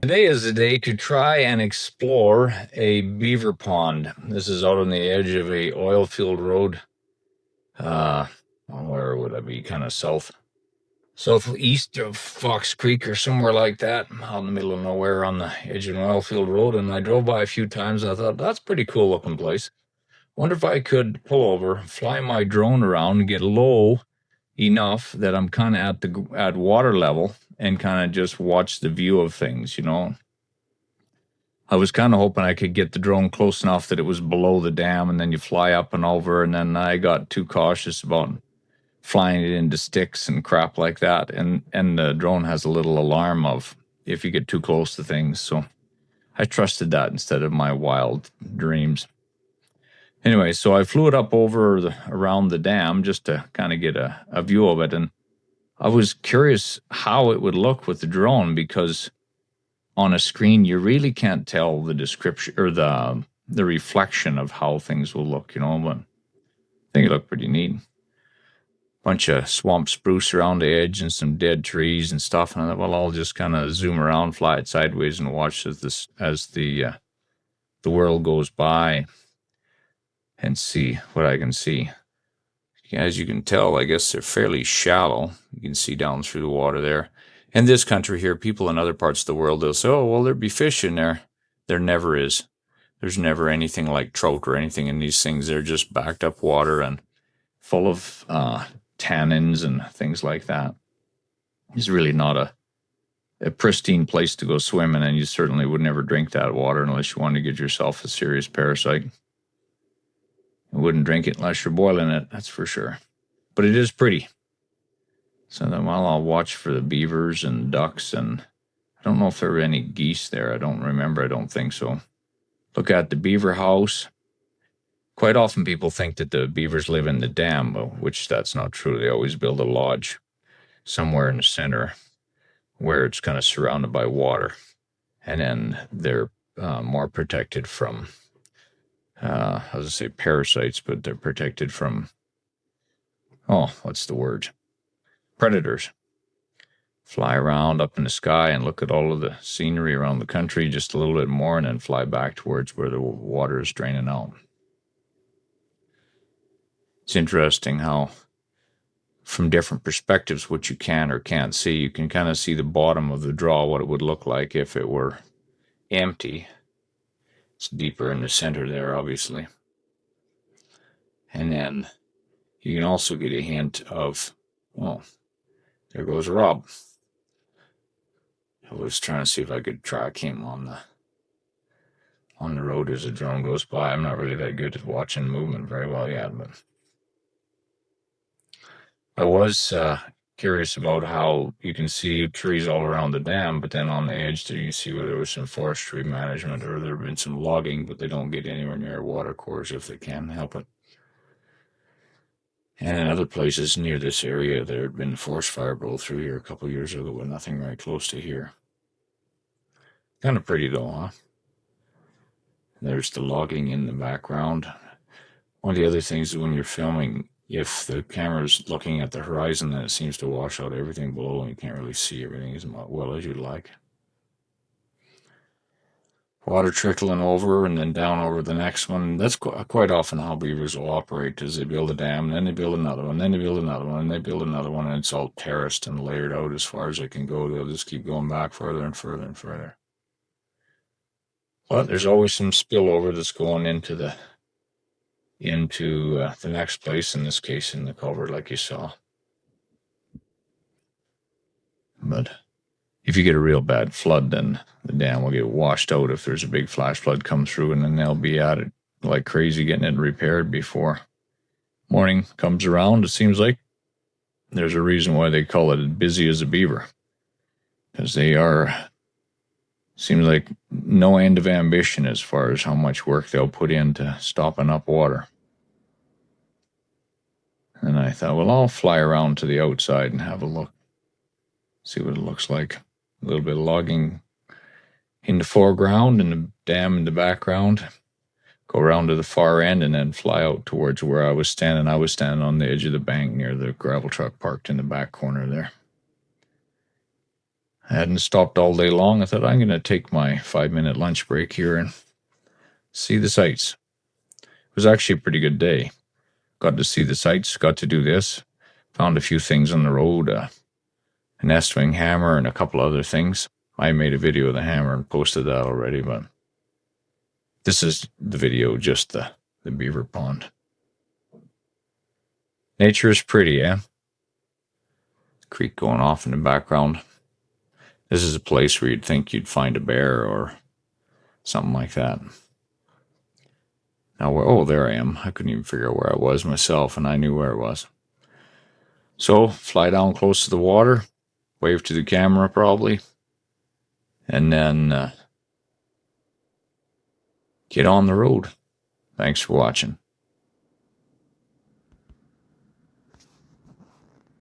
Today is the day to try and explore a beaver pond. This is out on the edge of a oil field road. Where would I be? Kind of southeast of Fox Creek or somewhere like that, out in the middle of nowhere on the edge of an oil field road. And I drove by a few times and I thought, that's a pretty cool looking place. Wonder if I could pull over, fly my drone around and get low enough that I'm kind of at water level and kind of just watch the view of things, I was kind of hoping I could get the drone close enough that it was below the dam, and then you fly up and over, and then I got too cautious about flying it into sticks and crap like that, and the drone has a little alarm of if you get too close to things, so I trusted that instead of my wild dreams. Anyway, so I flew it up around the dam just to kind of get a view of it, and I was curious how it would look with the drone, because on a screen you really can't tell the description or the reflection of how things will look, but I think it looked pretty neat. Bunch of swamp spruce around the edge and some dead trees and stuff, and I thought, well, I'll just kind of zoom around, fly it sideways, and watch as the world goes by and see what I can see. As you can tell, I guess they're fairly shallow. You can see down through the water there. In this country here, people in other parts of the world, they'll say, oh, well, there'd be fish in there. There never is. There's never anything like trout or anything in these things. They're just backed up water and full of tannins and things like that. It's really not a pristine place to go swimming, and you certainly would never drink that water unless you wanted to get yourself a serious parasite. You wouldn't drink it unless you're boiling it, that's for sure. But it is pretty. So then I'll watch for the beavers and ducks, and I don't know if there were any geese there. I don't remember. I don't think so. Look at the beaver house. Quite often people think that the beavers live in the dam, which that's not true. They always build a lodge somewhere in the center where it's kind of surrounded by water. And then they're more protected from, parasites, but they're protected from, what's the word? Predators. Fly around up in the sky and look at all of the scenery around the country just a little bit more, and then fly back towards where the water is draining out. It's interesting how, from different perspectives, what you can or can't see, you can kind of see the bottom of the draw, what it would look like if it were empty. It's deeper in the center there, obviously. And then you can also get a hint of, there goes Rob. I was trying to see if I could track him on the road as the drone goes by. I'm not really that good at watching movement very well yet, but I was curious about how you can see trees all around the dam, but then on the edge there you see where there was some forestry management, or there have been some logging, but they don't get anywhere near water course if they can help it. And in other places near this area, there had been a forest fire blow through here a couple of years ago, but nothing right close to here. Kind of pretty though, huh? There's the logging in the background. One of the other things is when you're filming, if the camera's looking at the horizon, then it seems to wash out everything below, and you can't really see everything as well as you'd like. Water trickling over and then down over the next one. That's quite often how beavers will operate, is they build a dam, then they build another one, then they build another one, and they build another one, and it's all terraced and layered out as far as they can go. They'll just keep going back further and further and further. But there's always some spillover that's going into the next place, in this case in the culvert like you saw. But if you get a real bad flood, then the dam will get washed out if there's a big flash flood come through, and then they'll be at it like crazy getting it repaired before morning comes around. It seems like there's a reason why they call it busy as a beaver, because they seems like no end of ambition as far as how much work they'll put into stopping up water. And I thought, well, I'll fly around to the outside and have a look, see what it looks like. A little bit of logging in the foreground and the dam in the background. Go around to the far end and then fly out towards where I was standing. I was standing on the edge of the bank near the gravel truck parked in the back corner there. I hadn't stopped all day long. I thought I'm going to take my 5-minute lunch break here and see the sights. It was actually a pretty good day. Got to see the sights, got to do this. Found a few things on the road, an S-wing hammer and a couple other things. I made a video of the hammer and posted that already, but this is the video, just the beaver pond. Nature is pretty, eh? Creek going off in the background. This is a place where you'd think you'd find a bear or something like that. Now, oh, there I am. I couldn't even figure out where I was myself, and I knew where I was. So, fly down close to the water, wave to the camera probably, and then get on the road. Thanks for watching.